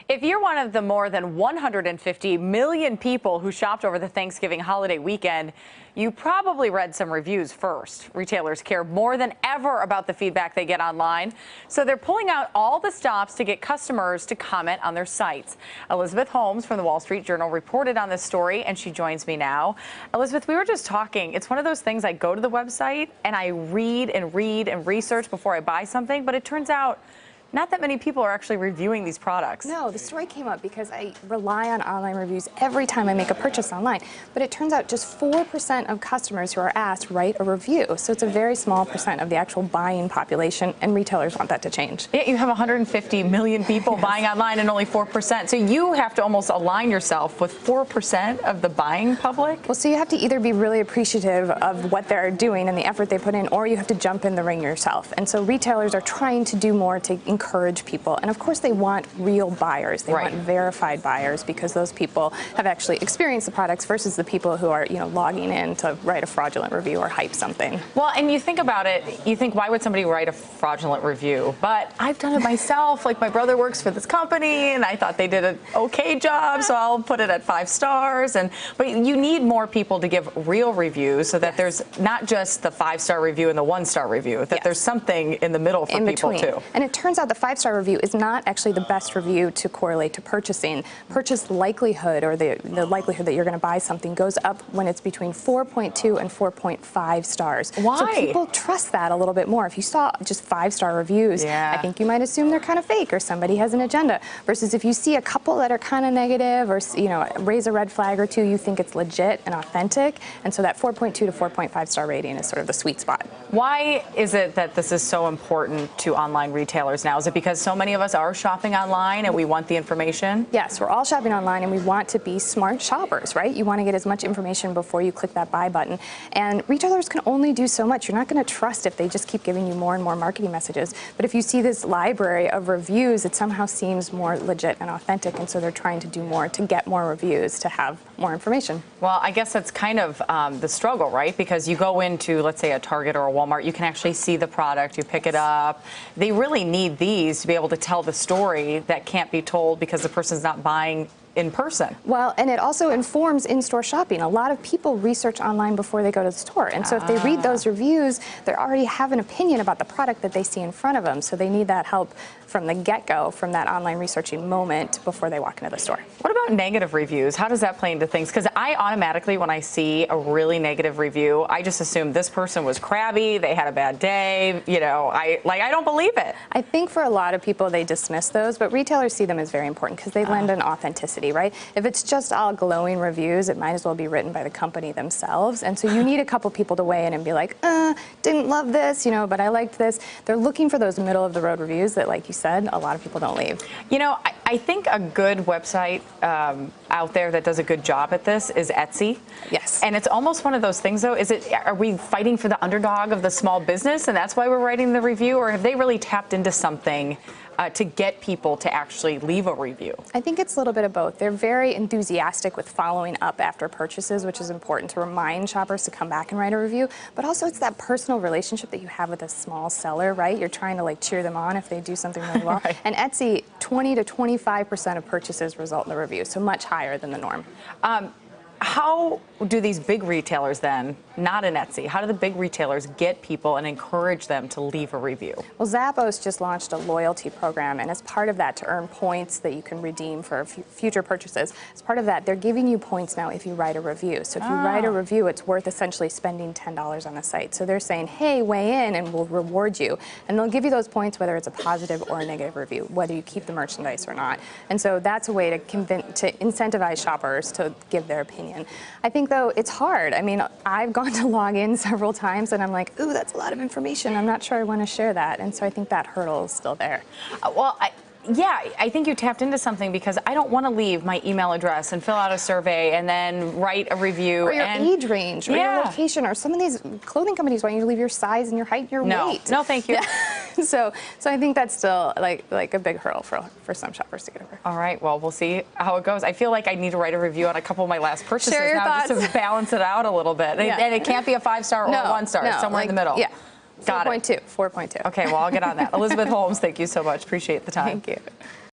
If you're one of the more than 150 million people who shopped over the Thanksgiving holiday weekend, you probably read some reviews first. Retailers care more than ever about the feedback they get online, so they're pulling out all the stops to get customers to comment on their sites. Elizabeth Holmes from the Wall Street Journal reported on this story, and she joins me now. Elizabeth, we were just talking. It's one of those things, I go to the website and I read and research before I buy something, but it turns out not that many people are actually reviewing these products. No, the story came up because I rely on online reviews every time I make a purchase online. But it turns out just 4% of customers who are asked write a review. So it's a very small percent of the actual buying population, and retailers want that to change. Yeah, you have 150 million people buying online and only 4%. So you have to almost align yourself with 4% of the buying public? Well, so you have to either be really appreciative of what they're doing and the effort they put in, or you have to jump in the ring yourself. And so retailers are trying to do more to encourage people. And of course, they want real buyers. They want verified buyers, because those people have actually experienced the products versus the people who are, logging in to write a fraudulent review or hype something. Well, and you think about it, you think, why would somebody write a fraudulent review? But I've done it myself. Like, my brother works for this company, and I thought they did an okay job, so I'll put it at 5 stars. But you need more people to give real reviews so that there's not just the 5-star review and the 1-star review, that there's something in the middle for people too. And it turns out the 5-star review is not actually the best review to correlate to purchasing. Purchase likelihood, or the likelihood that you're going to buy something, goes up when it's between 4.2 and 4.5 stars. Why? So people trust that a little bit more. If you saw just 5-star reviews, I think you might assume they're kind of fake or somebody has an agenda. Versus if you see a couple that are kind of negative, or raise a red flag or two, you think it's legit and authentic. And so that 4.2 to 4.5 star rating is sort of the sweet spot. Why is it that this is so important to online retailers now? Is it because so many of us are shopping online and we want the information? Yes, we're all shopping online and we want to be smart shoppers, right? You want to get as much information before you click that buy button. And retailers can only do so much. You're not going to trust if they just keep giving you more and more marketing messages. But if you see this library of reviews, it somehow seems more legit and authentic. And so they're trying to do more to get more reviews, to have more information. Well, I guess that's kind of the struggle, right? Because you go into, let's say, a Target or a Walmart, you can actually see the product, you pick it up. They really need these to be able to tell the story that can't be told because the person's not buying in person. Well, and it also informs in-store shopping. A lot of people research online before they go to the store. And so if they read those reviews, they already have an opinion about the product that they see in front of them. So they need that help from the get-go, from that online researching moment before they walk into the store. What about negative reviews? How does that play into things? Because I automatically, when I see a really negative review, I just assume this person was crabby, they had a bad day, I don't believe it. I think for a lot of people, they dismiss those, but retailers see them as very important because they lend an authenticity, right? If it's just all glowing reviews, it might as well be written by the company themselves. And so you need a couple people to weigh in and be like, didn't love this, but I liked this. They're looking for those middle of the road reviews that, like you said, a lot of people don't leave. I think a good website out there that does a good job at this is Etsy. Yes. And it's almost one of those things, though. Are we fighting for the underdog of the small business, and that's why we're writing the review? Or have they really tapped into something to get people to actually leave a review? I think it's a little bit of both. They're very enthusiastic with following up after purchases, which is important to remind shoppers to come back and write a review. But also it's that personal relationship that you have with a small seller, right? You're trying to cheer them on if they do something really well. And Etsy, 20 to 25% of purchases result in a review, so much higher than the norm. How do these big retailers then, not in Etsy, how do the big retailers get people and encourage them to leave a review? Well, Zappos just launched a loyalty program, and as part of that, to earn points that you can redeem for future purchases, as part of that, they're giving you points now if you write a review. So if you write a review, it's worth essentially spending $10 on the site. So they're saying, hey, weigh in and we'll reward you. And they'll give you those points whether it's a positive or a negative review, whether you keep the merchandise or not. And so that's a way to incentivize shoppers to give their opinion. I think, though, it's hard. I mean, I've gone to log in several times and I'm like, ooh, that's a lot of information. I'm not sure I want to share that. And so I think that hurdle is still there. Yeah, I think you tapped into something, because I don't want to leave my email address and fill out a survey and then write a review. Or your age range, or your location, or some of these clothing companies want you to leave your size and your height and your weight. No, thank you. So I think that's still like a big hurdle for some shoppers to get over. All right, well, we'll see how it goes. I feel like I need to write a review on a couple of my last purchases now, just to balance it out a little bit. And it can't be a 5-star or a 1-star, it's somewhere in the middle. Yeah. Got it. 4.2. Okay, well, I'll get on that. Elizabeth Holmes, thank you so much. Appreciate the time. Thank you.